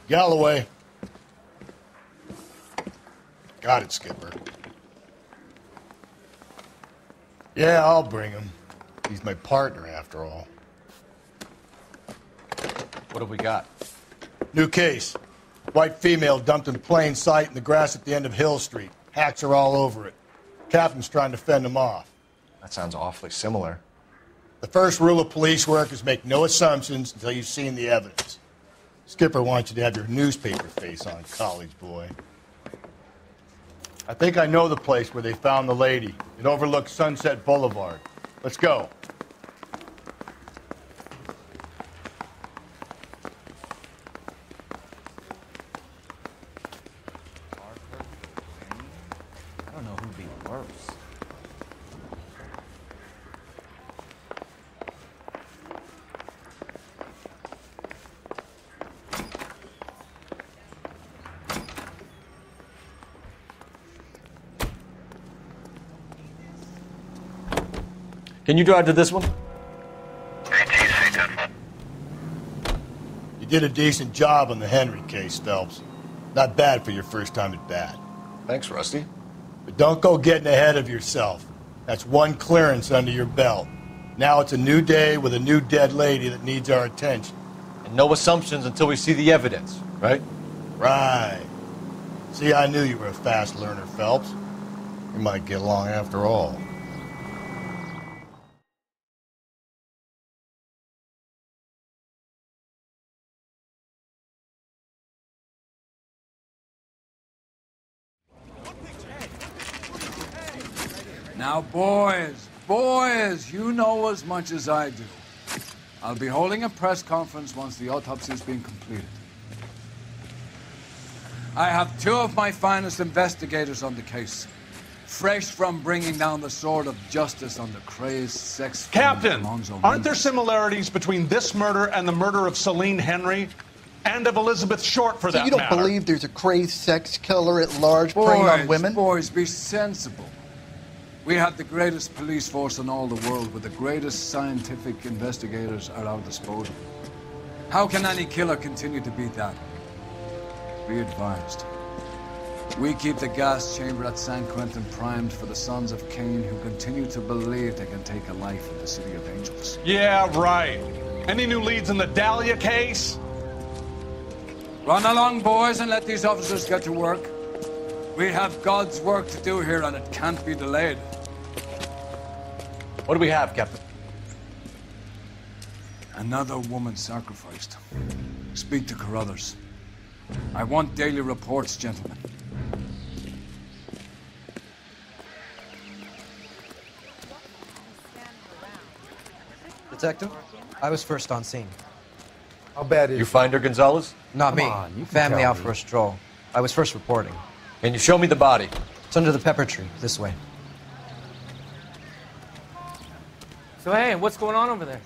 Galloway. Got it, Skipper. Yeah, I'll bring him. He's my partner, after all. What have we got? New case. White female dumped in plain sight in the grass at the end of Hill Street. Hacks are all over it. Captain's trying to fend them off. That sounds awfully similar. The first rule of police work is make no assumptions until you've seen the evidence. Skipper wants you to have your newspaper face on, college boy. I think I know the place where they found the lady. It overlooks Sunset Boulevard. Let's go. I don't know who'd be worse. Can you drive to this one? You did a decent job on the Henry case, Phelps. Not bad for your first time at bat. Thanks, Rusty. But don't go getting ahead of yourself. That's one clearance under your belt. Now it's a new day with a new dead lady that needs our attention. And no assumptions until we see the evidence, right? Right. See, I knew you were a fast learner, Phelps. We might get along after all. Now, boys, you know as much as I do. I'll be holding a press conference once the autopsy has been completed. I have two of my finest investigators on the case, fresh from bringing down the sword of justice on the crazed sex... Captain, aren't there similarities between this murder and the murder of Celine Henry and of Elizabeth Short, for that matter? So you don't believe there's a crazed sex killer at large preying on women? Boys, be sensible. We have the greatest police force in all the world, with the greatest scientific investigators at our disposal. How can any killer continue to beat that? Be advised. We keep the gas chamber at San Quentin primed for the sons of Cain who continue to believe they can take a life in the City of Angels. Yeah, right. Any new leads in the Dahlia case? Run along, boys, and let these officers get to work. We have God's work to do here, and it can't be delayed. What do we have, Captain? Another woman sacrificed. Speak to Carruthers. I want daily reports, gentlemen. Detective, I was first on scene. How bad is You find her, Gonzalez? Not me. on, you can Family tell out me. for a stroll. I was first reporting. Can you show me the body? It's under the pepper tree, this way. So, hey, what's going on over there?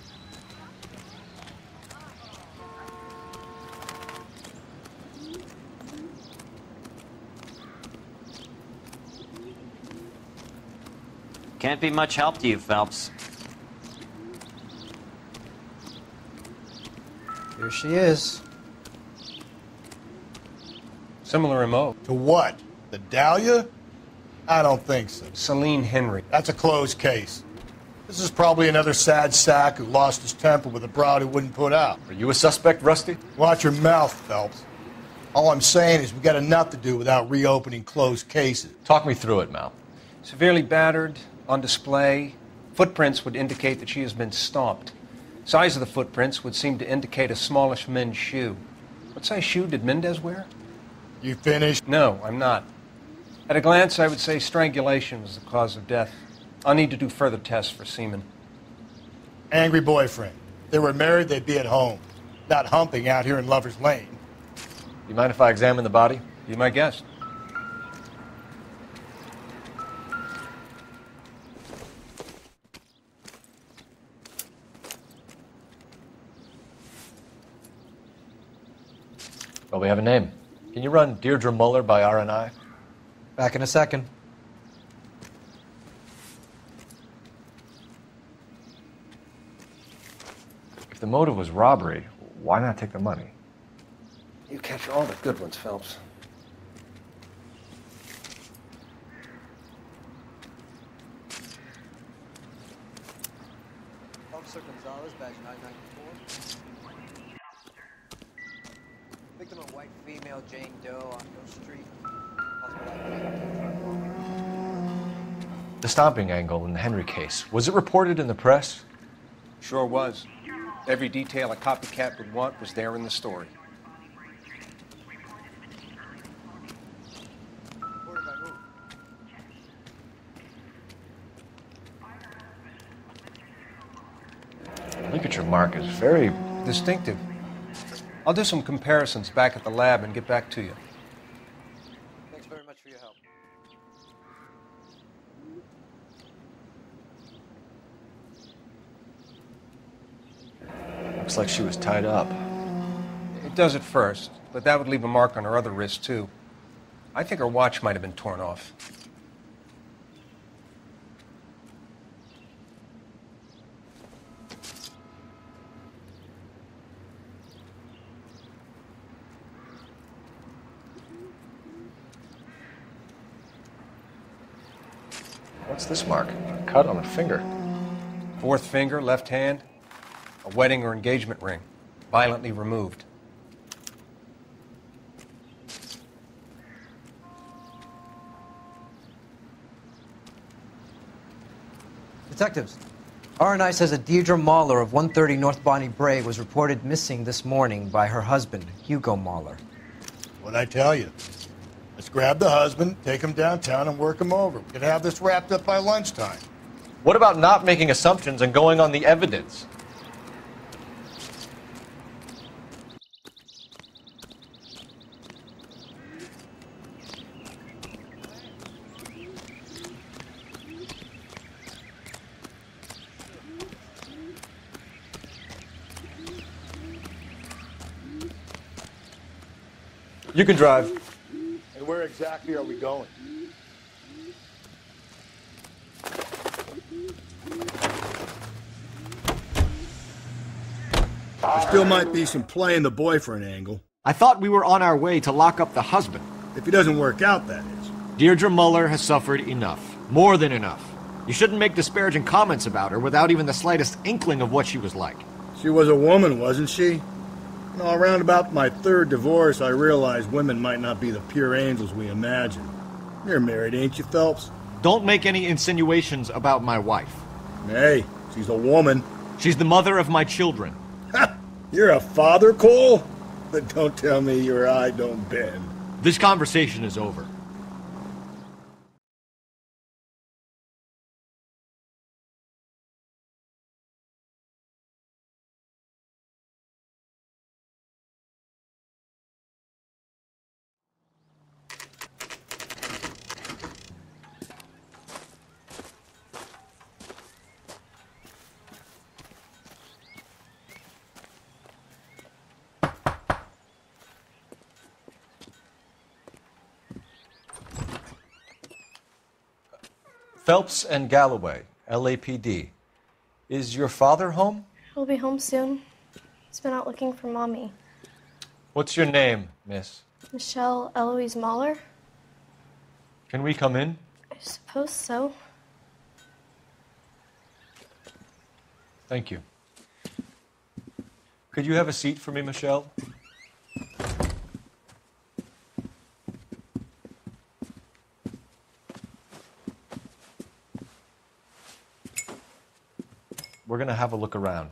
Can't be much help to you, Phelps. Here she is. Similar MO. To what? The Dahlia? I don't think so. Celine Henry. That's a closed case. This is probably another sad sack who lost his temper with a broad who wouldn't put out. Are you a suspect, Rusty? Watch your mouth, Phelps. All I'm saying is we got enough to do without reopening closed cases. Talk me through it, Mal. Severely battered, on display. Footprints would indicate that she has been stomped. Size of the footprints would seem to indicate a smallish men's shoe. What size shoe did Mendez wear? You finished? No, I'm not. At a glance, I would say strangulation was the cause of death. I'll need to do further tests for semen. Angry boyfriend. If they were married, they'd be at home. Not humping out here in Lover's Lane. You mind if I examine the body? Be my guest. Well, we have a name. Can you run Deirdre Muller by RNI? Back in a second. If the motive was robbery, why not take the money? You catch all the good ones, Phelps. Officer Gonzalez, badge 994. Victim of white female Jane Doe on Hill Street. The stomping angle in the Henry case, was it reported in the press? Sure was. Every detail a copycat would want was there in the story. The ligature mark is very distinctive. I'll do some comparisons back at the lab and get back to you. Thanks very much for your help. Looks like she was tied up. It does at first, but that would leave a mark on her other wrist, too. I think her watch might have been torn off. What's this mark? A cut on a finger. Fourth finger, left hand, a wedding or engagement ring, violently removed. Detectives, RNI says that Deirdre Mahler of 130 North Bonnie Bray was reported missing this morning by her husband, Hugo Mahler. What'd I tell you? Let's grab the husband, take him downtown, and work him over. We could have this wrapped up by lunchtime. What about not making assumptions and going on the evidence? You can drive. And where exactly are we going? There still might be some playing the boyfriend angle. I thought we were on our way to lock up the husband. If he doesn't work out, that is. Deirdre Muller has suffered enough. More than enough. You shouldn't make disparaging comments about her without even the slightest inkling of what she was like. She was a woman, wasn't she? You know, around about my third divorce, I realized women might not be the pure angels we imagine. You're married, ain't you, Phelps? Don't make any insinuations about my wife. Hey, she's a woman. She's the mother of my children. Ha! You're a father, Cole? But don't tell me your eye don't bend. This conversation is over. Phelps and Galloway, LAPD. Is your father home? He'll be home soon. He's been out looking for Mommy. What's your name, miss? Michelle Eloise Mahler? Can we come in? I suppose so. Thank you. Could you have a seat for me, Michelle? We're going to have a look around.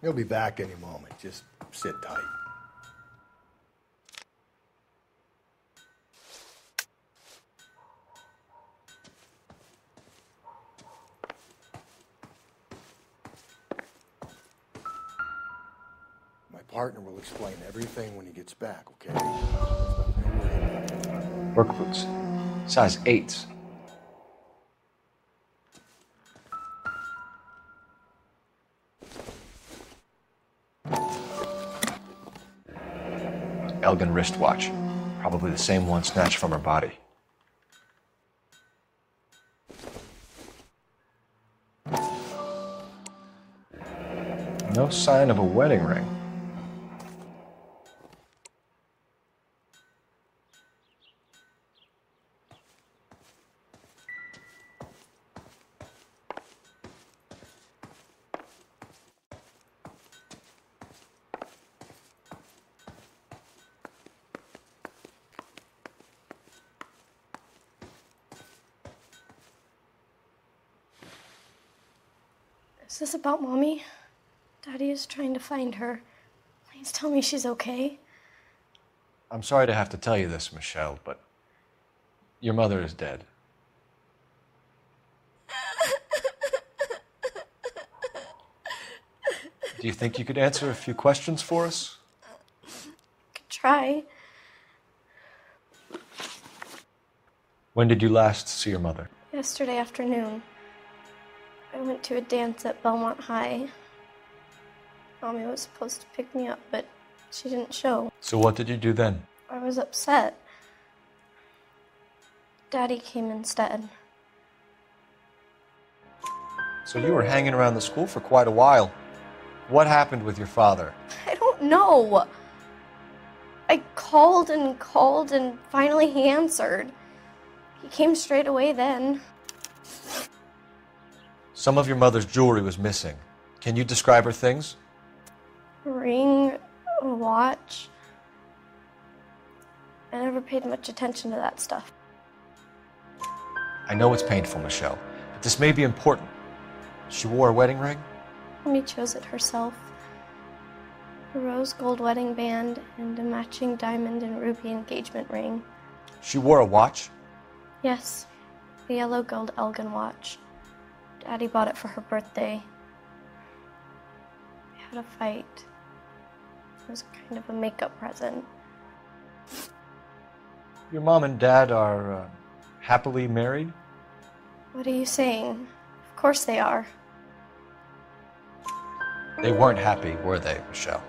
He'll be back any moment. Just sit tight. My partner will explain everything when he gets back, okay? Work boots. Size 8s. Elgin wristwatch. Probably the same one snatched from her body. No sign of a wedding ring. Is this about Mommy? Daddy is trying to find her. Please tell me she's okay. I'm sorry to have to tell you this, Michelle, but your mother is dead. Do you think you could answer a few questions for us? Could try. When did you last see your mother? Yesterday afternoon. I went to a dance at Belmont High. Mommy was supposed to pick me up, but she didn't show. So what did you do then? I was upset. Daddy came instead. So you were hanging around the school for quite a while. What happened with your father? I don't know. I called and finally he answered. He came straight away then. Some of your mother's jewelry was missing. Can you describe her things? A ring, a watch. I never paid much attention to that stuff. I know it's painful, Michelle, but this may be important. She wore a wedding ring? Mommy chose it herself. A rose gold wedding band and a matching diamond and ruby engagement ring. She wore a watch? Yes, the yellow gold Elgin watch. Daddy bought it for her birthday. We had a fight. It was kind of a makeup present. Your mom and dad are happily married? What are you saying? Of course they are. They weren't happy, were they, Michelle?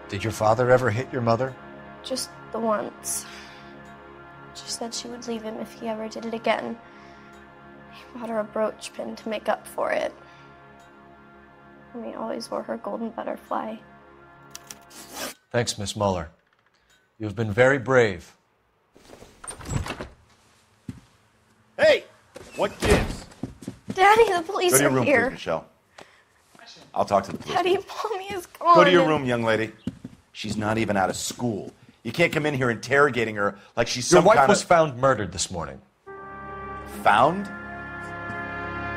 Did your father ever hit your mother? Just the once. She said she would leave him if he ever did it again. He bought her a brooch pin to make up for it. And he always wore her golden butterfly. Thanks, Miss Muller. You've been very brave. Hey! What gives? Daddy, the police Go to your are room, here. please, Michelle. I'll talk to the police. Daddy, Mommy is gone. Go to your room, young lady. She's not even out of school. You can't come in here interrogating her like she's Your some wife kind was of... found murdered this morning. Found?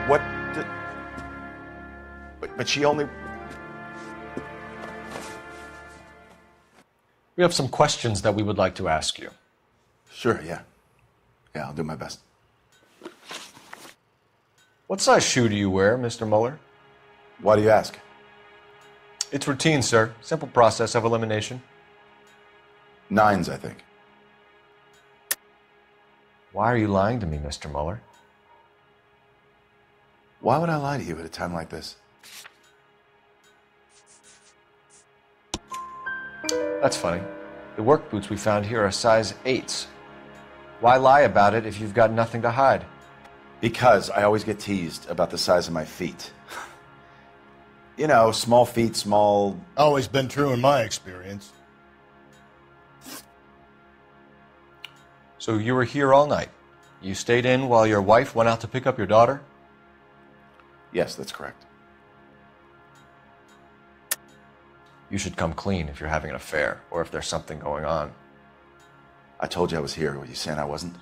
What? But she only... We have some questions that we would like to ask you. Sure, yeah. Yeah, I'll do my best. What size shoe do you wear, Mr. Muller? Why do you ask? It's routine, sir. Simple process of elimination. 9s, I think. Why are you lying to me, Mr. Muller? Why would I lie to you at a time like this? That's funny. The work boots we found here are size 8s. Why lie about it if you've got nothing to hide? Because I always get teased about the size of my feet. You know, small feet, small... Always been true in my experience. So you were here all night. You stayed in while your wife went out to pick up your daughter? Yes, that's correct. You should come clean if you're having an affair, or if there's something going on. I told you I was here. Were you saying I wasn't?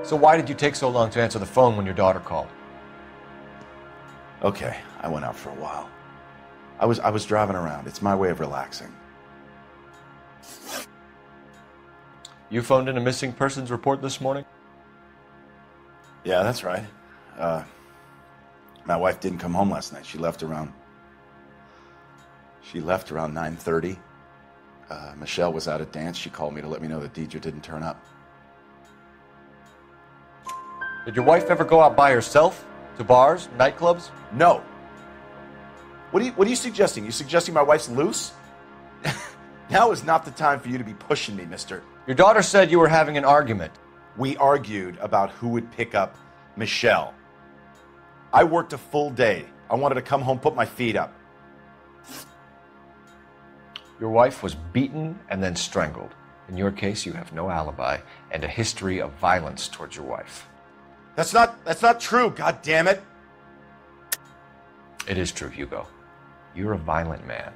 So why did you take so long to answer the phone when your daughter called? Okay, I went out for a while. I was driving around. It's my way of relaxing. You phoned in a missing persons report this morning? Yeah, that's right. My wife didn't come home last night. She left around 9:30. Michelle was out at dance. She called me to let me know that Deidre didn't turn up. Did your wife ever go out by herself? To bars, nightclubs? No. What are you suggesting? You suggesting my wife's loose? Now is not the time for you to be pushing me, mister. Your daughter said you were having an argument. We argued about who would pick up Michelle. I worked a full day. I wanted to come home, put my feet up. Your wife was beaten and then strangled. In your case, you have no alibi and a history of violence towards your wife. That's not true, God damn it. It is true, Hugo. You're a violent man.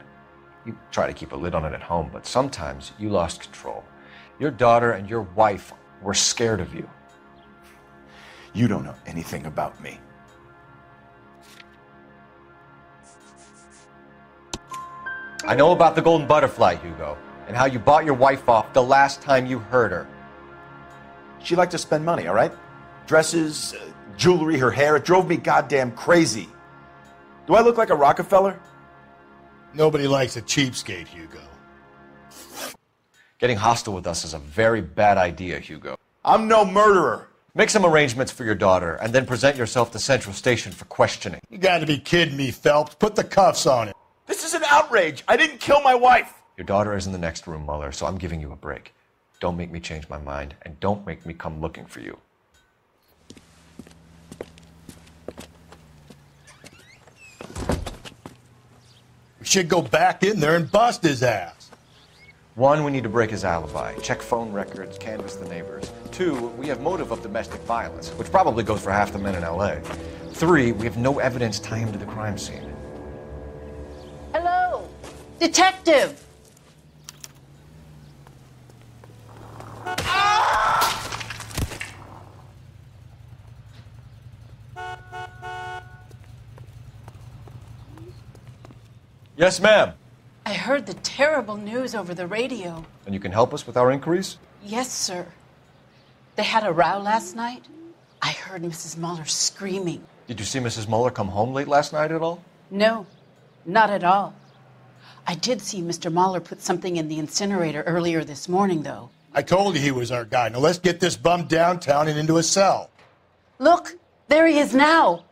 You try to keep a lid on it at home, but sometimes you lost control. Your daughter and your wife were scared of you. You don't know anything about me. I know about the golden butterfly, Hugo, and how you bought your wife off the last time you heard her. She liked to spend money, all right? Dresses, jewelry, her hair. It drove me goddamn crazy. Do I look like a Rockefeller? Nobody likes a cheapskate, Hugo. Getting hostile with us is a very bad idea, Hugo. I'm no murderer. Make some arrangements for your daughter, and then present yourself to Central Station for questioning. You gotta be kidding me, Phelps. Put the cuffs on it. This is an outrage. I didn't kill my wife. Your daughter is in the next room, Mueller, so I'm giving you a break. Don't make me change my mind, and don't make me come looking for you. We should go back in there and bust his ass. 1, we need to break his alibi. Check phone records, canvass the neighbors. 2, we have motive of domestic violence, which probably goes for half the men in L.A. 3, we have no evidence tying him to the crime scene. Hello, detective. Yes, ma'am. I heard the terrible news over the radio. And you can help us with our inquiries? Yes, sir. They had a row last night. I heard Mrs. Mueller screaming. Did you see Mrs. Mueller come home late last night at all? No, not at all. I did see Mr. Mueller put something in the incinerator earlier this morning, though. I told you he was our guy. Now let's get this bum downtown and into a cell. Look, there he is now.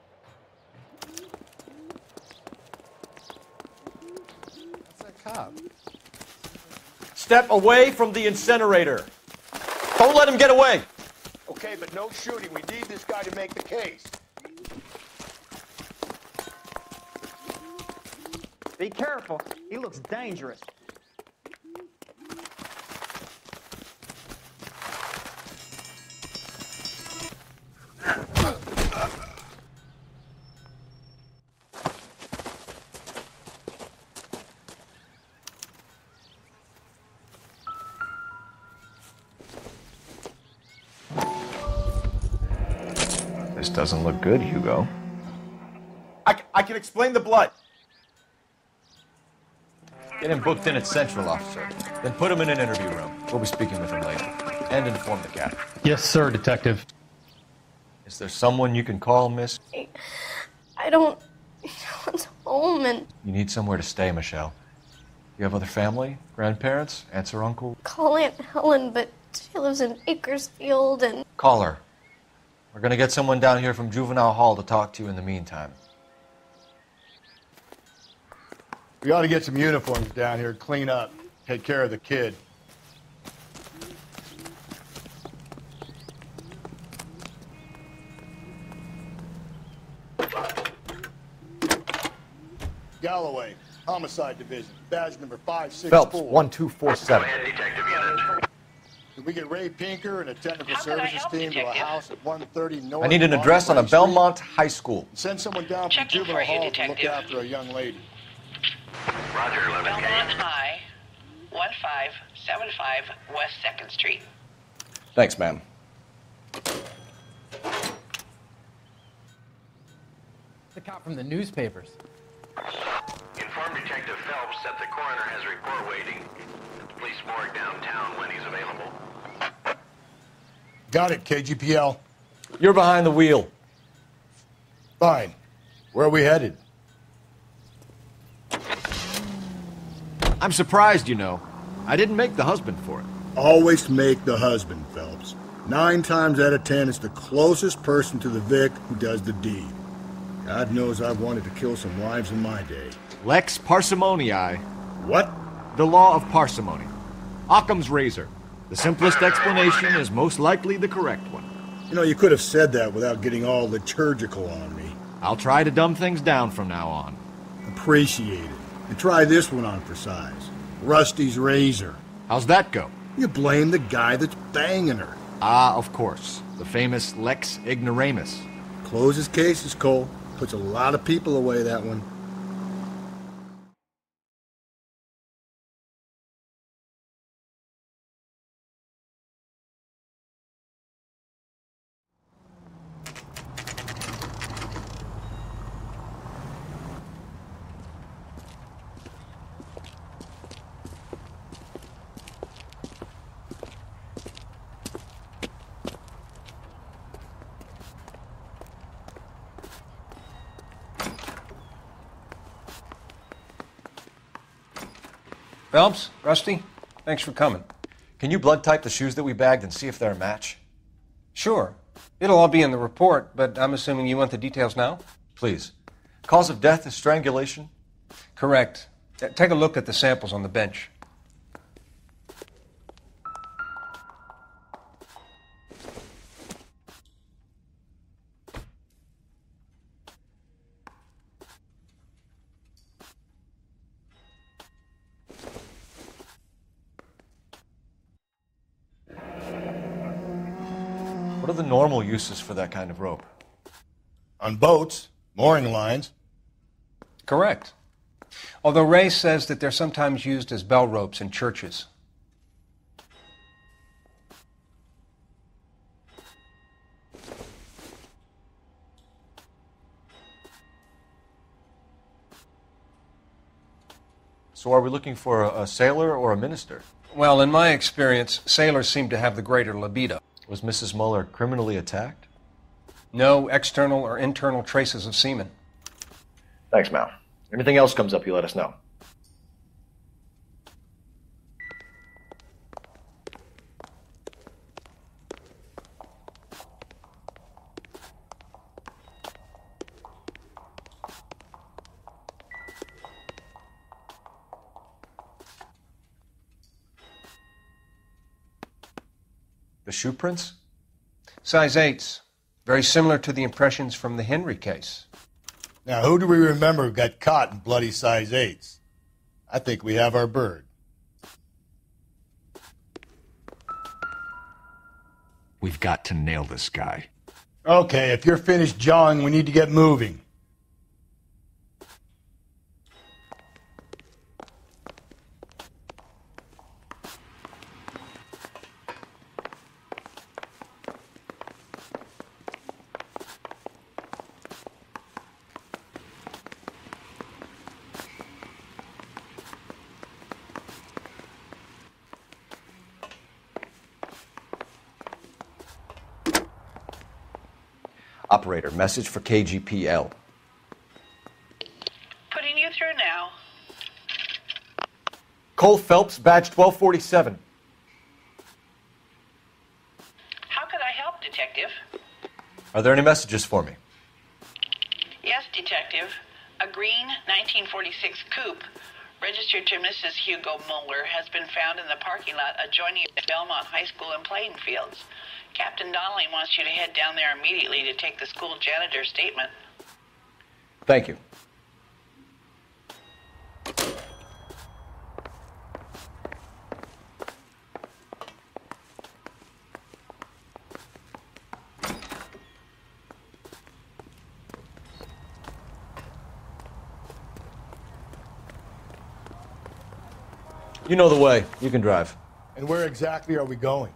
Step away from the incinerator. Don't let him get away. Okay, but no shooting. We need this guy to make the case. Be careful. He looks dangerous. This doesn't look good, Hugo. I can explain the blood. Get him booked in at Central, officer. Then put him in an interview room. We'll be speaking with him later. And inform the captain. Yes, sir, detective. Is there someone you can call, miss? I don't want home and You need somewhere to stay, Michelle. You have other family? Grandparents? Aunts or uncle? call Aunt Helen, but she lives in Bakersfield and Call her. We're gonna get someone down here from Juvenile Hall to talk to you in the meantime. We ought to get some uniforms down here, clean up, take care of the kid. Galloway, Homicide Division, badge number 564. Phelps, 1247. Can we get Ray Pinker and a technical services team to a house at 130 North? I need an address on a Belmont High School. Send someone down from Juvenile Hall to look after a young lady. Roger, 11K. Belmont High, 1575 West 2nd Street. Thanks, ma'am. The cop from the newspapers. Inform Detective Phelps that the coroner has a report waiting at the police morgue downtown when he's available. Got it, KGPL. You're behind the wheel. Fine. Where are we headed? I'm surprised, you know. I didn't make the husband for it. Always make the husband, Phelps. 9 times out of 10, it's the closest person to the Vic who does the deed. God knows I've wanted to kill some wives in my day. Lex parsimoniae. What? The law of parsimony. Occam's razor. The simplest explanation is most likely the correct one. You know, you could have said that without getting all liturgical on me. I'll try to dumb things down from now on. Appreciate it. And try this one on for size. Rusty's razor. How's that go? You blame the guy that's banging her. Ah, of course. The famous Lex ignoramus. Closes cases, Cole. Puts a lot of people away, that one. Phelps, Rusty, thanks for coming. Can you blood type the shoes that we bagged and see if they're a match? Sure. It'll all be in the report, but I'm assuming you want the details now? Please. Cause of death is strangulation? Correct. Take a look at the samples on the bench. What are the normal uses for that kind of rope? On boats, mooring lines. Correct. Although Ray says that they're sometimes used as bell ropes in churches. So are we looking for a sailor or a minister? Well, in my experience, sailors seem to have the greater libido. Was Mrs. Muller criminally attacked? No external or internal traces of semen. Thanks, Mal. Anything else comes up, you let us know. The shoe prints? Size 8s. Very similar to the impressions from the Henry case. Now, who do we remember got caught in bloody size 8s? I think we have our bird. We've got to nail this guy. Okay, if you're finished jawing, we need to get moving. Operator, message for KGPL. Putting you through now. Cole Phelps, badge 1247. How could I help, Detective? Are there any messages for me? Yes, Detective. A green 1946 coupe registered to Mrs. Hugo Muller has been found in the parking lot adjoining Belmont High School and playing fields. Captain Donnelly wants you to head down there immediately to take the school janitor's statement. Thank you. You know the way. You can drive. And where exactly are we going?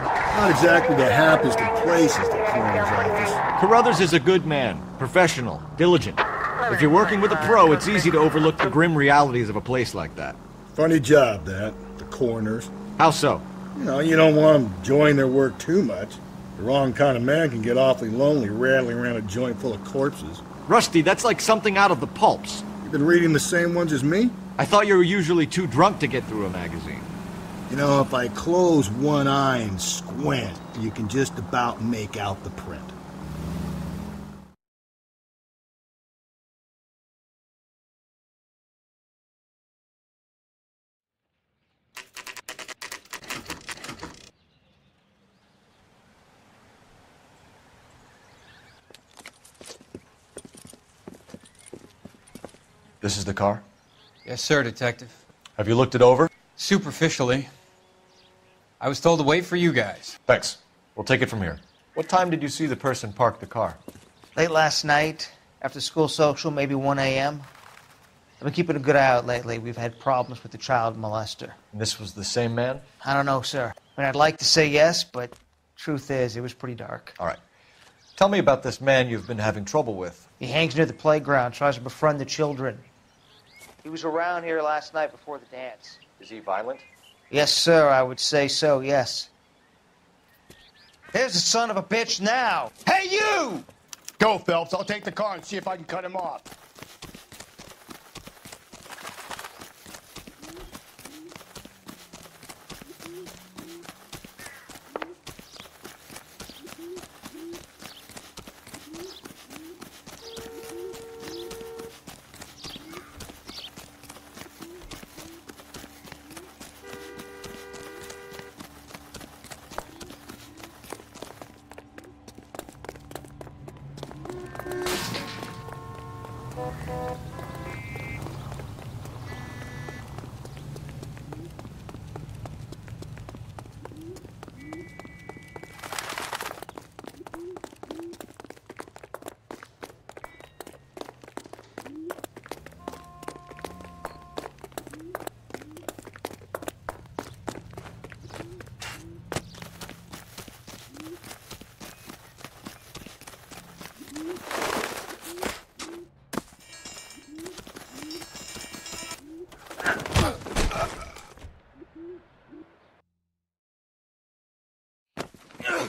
Not exactly the happiest of places, the coroner's office. Carruthers is a good man, professional, diligent. If you're working with a pro, it's easy to overlook the grim realities of a place like that. Funny job, that. The coroner's. How so? You know, you don't want them enjoying their work too much. The wrong kind of man can get awfully lonely rattling around a joint full of corpses. Rusty, that's like something out of the pulps. You've been reading the same ones as me? I thought you were usually too drunk to get through a magazine. You know, if I close one eye and squint, you can just about make out the print. This is the car? Yes, sir, Detective. Have you looked it over? Superficially. I was told to wait for you guys. Thanks. We'll take it from here. What time did you see the person park the car? Late last night, after school social, maybe 1 a.m. I've been keeping a good eye out lately. We've had problems with the child molester. And this was the same man? I don't know, sir. I mean, I'd like to say yes, but truth is, it was pretty dark. All right. Tell me about this man you've been having trouble with. He hangs near the playground, tries to befriend the children. He was around here last night before the dance. Is he violent? Yes, sir, I would say so, yes. There's the son of a bitch now. Hey, you! Go, Phelps. I'll take the car and see if I can cut him off.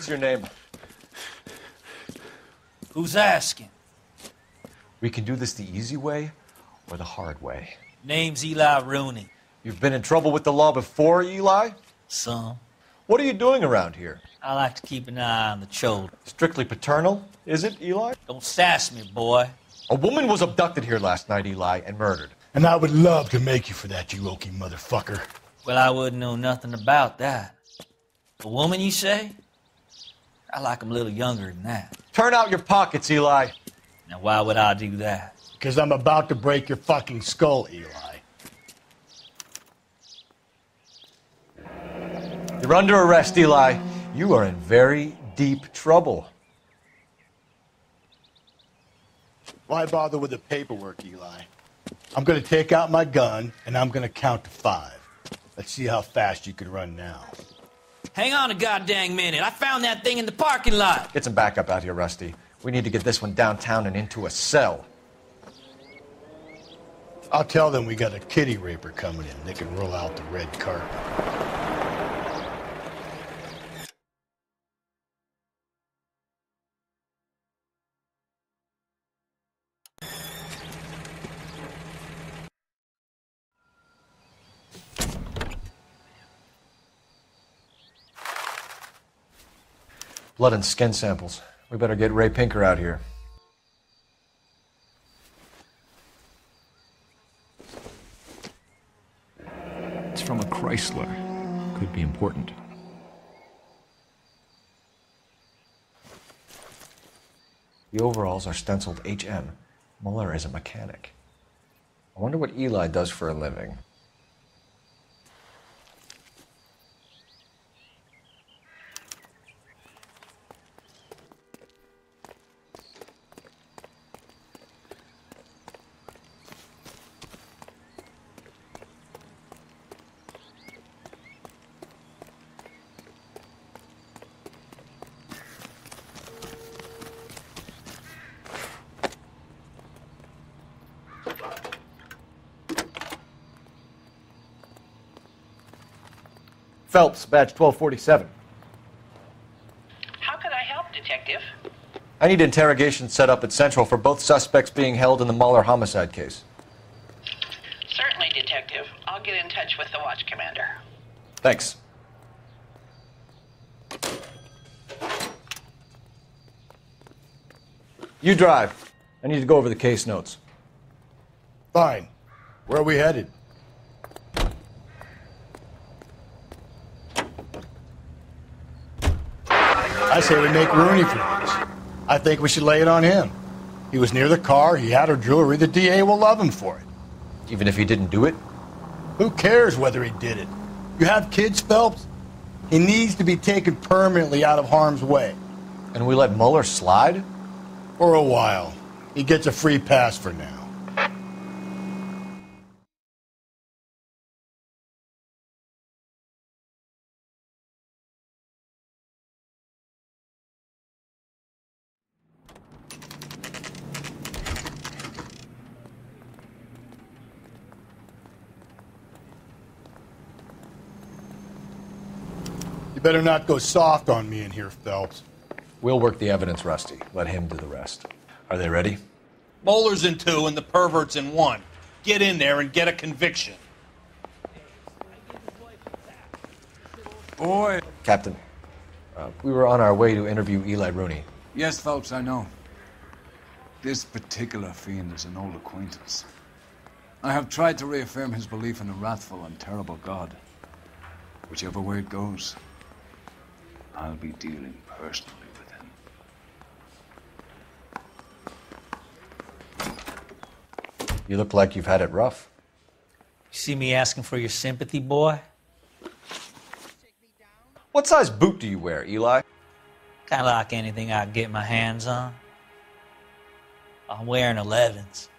What's your name? Who's asking? We can do this the easy way or the hard way. Name's Eli Rooney. You've been in trouble with the law before, Eli? Some. What are you doing around here? I like to keep an eye on the children. Strictly paternal, is it, Eli? Don't sass me, boy. A woman was abducted here last night, Eli, and murdered. And I would love to make you for that, you oaky motherfucker. Well, I wouldn't know nothing about that. A woman, you say? I like 'em a little younger than that. Turn out your pockets, Eli. Now, why would I do that? Because I'm about to break your fucking skull, Eli. You're under arrest, Eli. You are in very deep trouble. Why bother with the paperwork, Eli? I'm going to take out my gun, and I'm going to count to 5. Let's see how fast you can run now. Hang on a goddamn minute. I found that thing in the parking lot. Get some backup out here, Rusty. We need to get this one downtown and into a cell. I'll tell them we got a kitty raper coming in. They can roll out the red carpet. Blood and skin samples. We better get Ray Pinker out here. It's from a Chrysler. Could be important. The overalls are stenciled HM. Muller is a mechanic. I wonder what Eli does for a living. Phelps, badge 1247. How could I help, Detective? I need interrogation set up at Central for both suspects being held in the Muller homicide case. Certainly, Detective. I'll get in touch with the watch commander. Thanks. You drive. I need to go over the case notes. Fine. Where are we headed? I say we make Rooney for this. I think we should lay it on him. He was near the car, he had her jewelry, the DA will love him for it. Even if he didn't do it? Who cares whether he did it? You have kids, Phelps? He needs to be taken permanently out of harm's way. And we let Mueller slide? For a while. He gets a free pass for now. You better not go soft on me in here, Phelps. We'll work the evidence, Rusty. Let him do the rest. Are they ready? Moeller's in 2 and the pervert's in 1. Get in there and get a conviction. Boy. Captain, we were on our way to interview Eli Rooney. Yes, Phelps, I know. This particular fiend is an old acquaintance. I have tried to reaffirm his belief in a wrathful and terrible God. Whichever way it goes, I'll be dealing personally with him. You look like you've had it rough. You see me asking for your sympathy, boy? What size boot do you wear, Eli? Kind of like anything I can get my hands on. I'm wearing 11s.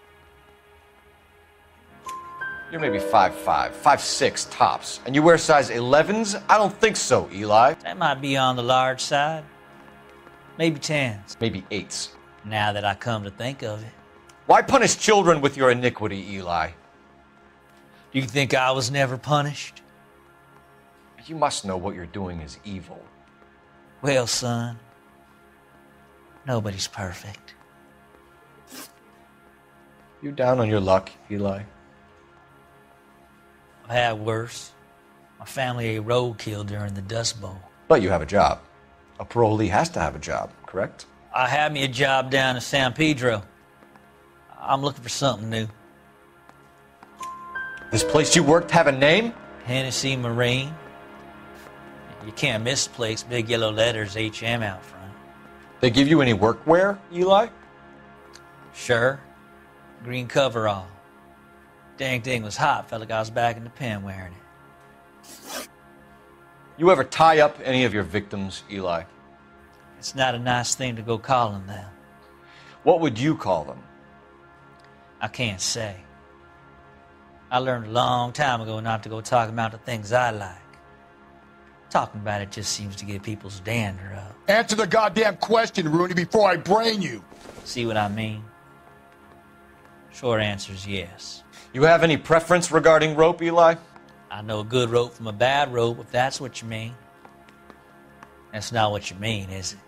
You're maybe 5'5", 5'6", tops. And you wear size 11s? I don't think so, Eli. That might be on the large side. Maybe 10s. Maybe 8s. Now that I come to think of it. Why punish children with your iniquity, Eli? Do you think I was never punished? You must know what you're doing is evil. Well, son, nobody's perfect. You down on your luck, Eli? I've had worse. My family ate roadkill during the Dust Bowl. But you have a job. A parolee has to have a job, correct? I had me a job down in San Pedro. I'm looking for something new. This place you worked have a name? Hennessy Marine. You can't miss the place. Big yellow letters, HM out front. They give you any workwear, Eli? Sure. Green coverall. Dang thing was hot. Felt like I was back in the pen wearing it. You ever tie up any of your victims, Eli? It's not a nice thing to go calling them. What would you call them? I can't say. I learned a long time ago not to go talking about the things I like. Talking about it just seems to get people's dander up. Answer the goddamn question, Rooney, before I brain you. See what I mean? Short answer is yes. You have any preference regarding rope, Eli? I know a good rope from a bad rope, if that's what you mean. That's not what you mean, is it?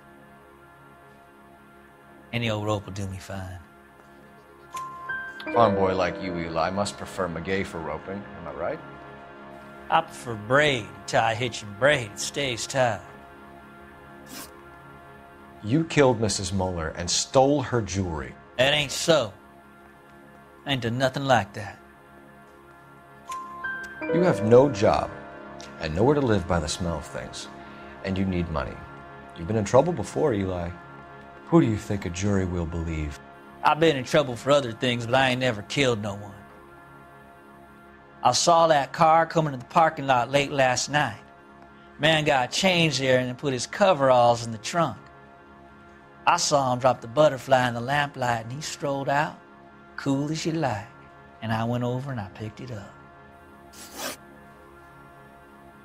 Any old rope will do me fine. Farm boy like you, Eli, must prefer Magay for roping. Am I right? I prefer braid. You tie a hitch and braid, it stays tied. You killed Mrs. Mueller and stole her jewelry. That ain't so. I ain't done nothing like that. You have no job and nowhere to live by the smell of things. And you need money. You've been in trouble before, Eli. Who do you think a jury will believe? I've been in trouble for other things, but I ain't never killed no one. I saw that car coming to the parking lot late last night. Man got changed there and then put his coveralls in the trunk. I saw him drop the butterfly in the lamplight and he strolled out, cool as you like. And I went over and I picked it up.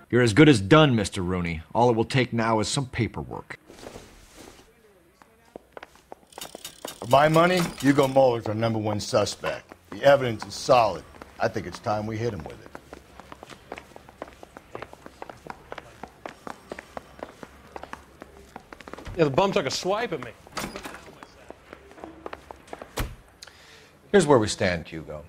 You're as good as done, Mr. Rooney. All it will take now is some paperwork. For my money, Hugo Mueller's our #1 suspect. The evidence is solid. I think it's time we hit him with it. Yeah, the bum took a swipe at me. Here's where we stand, Hugo.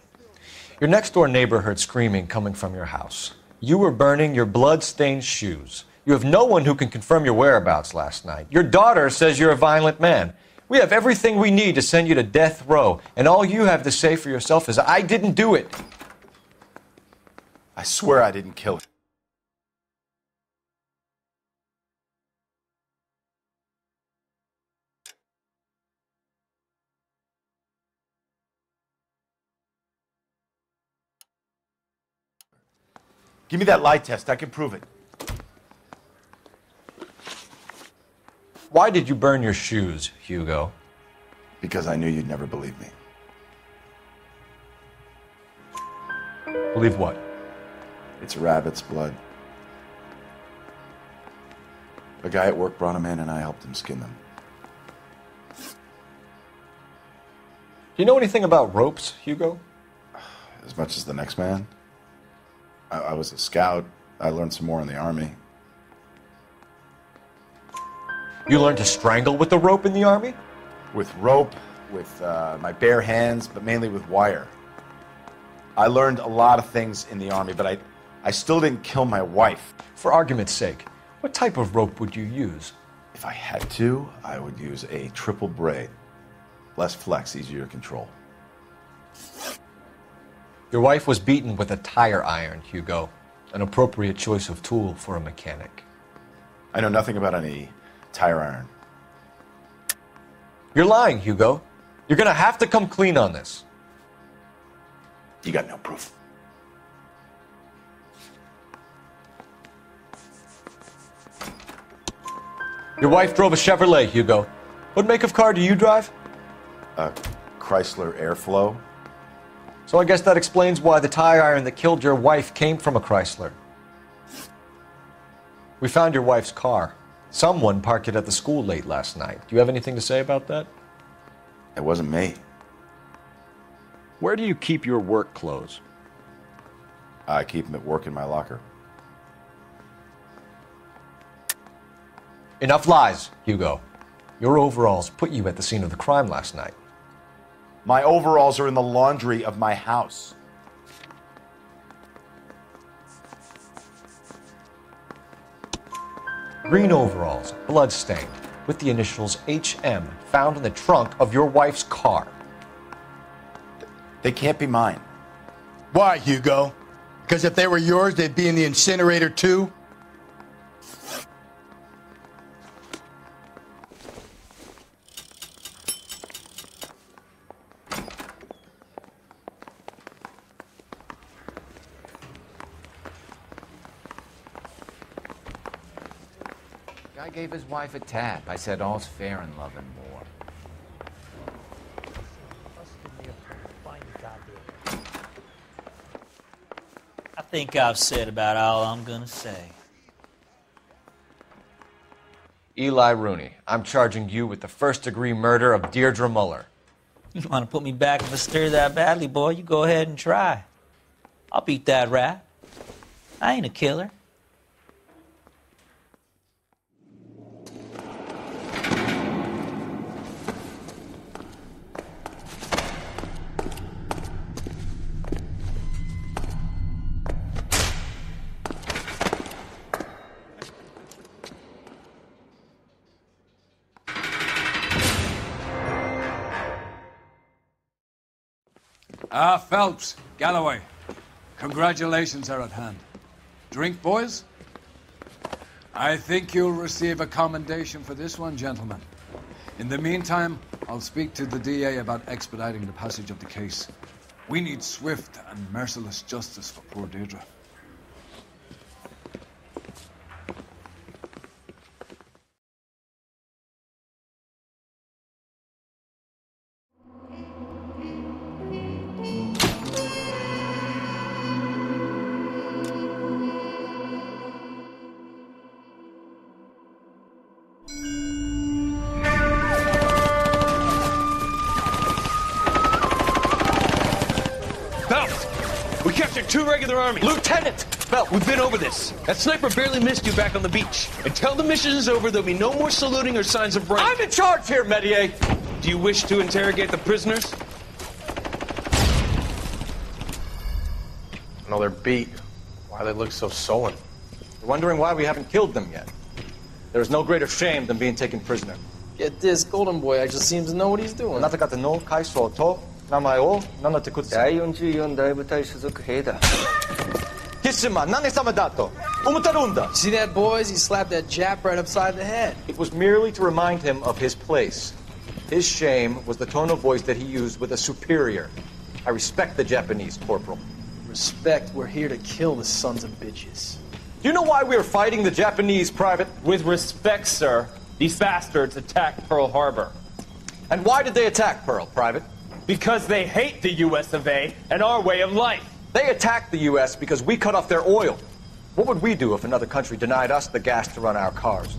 Your next-door neighbor heard screaming coming from your house. You were burning your blood-stained shoes. You have no one who can confirm your whereabouts last night. Your daughter says you're a violent man. We have everything we need to send you to death row, and all you have to say for yourself is, I didn't do it. I swear I didn't kill her. Give me that lie test. I can prove it. Why did you burn your shoes, Hugo? Because I knew you'd never believe me. Believe what? It's a rabbit's blood. A guy at work brought him in and I helped him skin them. Do you know anything about ropes, Hugo? As much as the next man. I was a scout. I learned some more in the army. You learned to strangle with the rope in the army? With rope, with my bare hands, but mainly with wire. I learned a lot of things in the army, but I still didn't kill my wife. For argument's sake, what type of rope would you use? If I had to, I would use a triple braid. Less flex, easier to control. Your wife was beaten with a tire iron, Hugo. An appropriate choice of tool for a mechanic. I know nothing about any tire iron. You're lying, Hugo. You're gonna have to come clean on this. You got no proof. Your wife drove a Chevrolet, Hugo. What make of car do you drive? A Chrysler Airflow. So I guess that explains why the tire iron that killed your wife came from a Chrysler. We found your wife's car. Someone parked it at the school late last night. Do you have anything to say about that? It wasn't me. Where do you keep your work clothes? I keep them at work in my locker. Enough lies, Hugo. Your overalls put you at the scene of the crime last night. My overalls are in the laundry of my house. Green overalls, blood-stained, with the initials HM found in the trunk of your wife's car. They can't be mine. Why, Hugo? Because if they were yours, they'd be in the incinerator too? I gave his wife a tap. I said all's fair in love and war. I think I've said about all I'm gonna say. Eli Rooney, I'm charging you with the first-degree murder of Deirdre Muller. You want to put me back if I stir that badly, boy? You go ahead and try. I'll beat that rap. I ain't a killer. Phelps, Galloway, congratulations are at hand. Drink, boys? I think you'll receive a commendation for this one, gentlemen. In the meantime, I'll speak to the DA about expediting the passage of the case. We need swift and merciless justice for poor Deirdre. Two regular army. Lieutenant! Well, we've been over this. That sniper barely missed you back on the beach. Until the mission is over, there'll be no more saluting or signs of rank. I'm in charge here, Medier! Do you wish to interrogate the prisoners? No, they're beat. Why they look so sullen? You're wondering why we haven't killed them yet. There is no greater shame than being taken prisoner. Get this, Golden Boy actually seems to know what he's doing. あなた方の階層と名前を名乗ってください。第44大部隊所属兵だ。キスマ何様だと思ってるんだ。See that, boys? He slapped that Jap right upside the head. It was merely to remind him of his place. His shame was the tone of voice that he used with a superior. I respect the Japanese, Corporal. Respect, we're here to kill the sons of bitches. Do you know why we are fighting the Japanese, Private? With respect, sir, these bastards attacked Pearl Harbor. And why did they attack Pearl, Private? Because they hate the US of A and our way of life. They attacked the US because we cut off their oil. What would we do if another country denied us the gas to run our cars?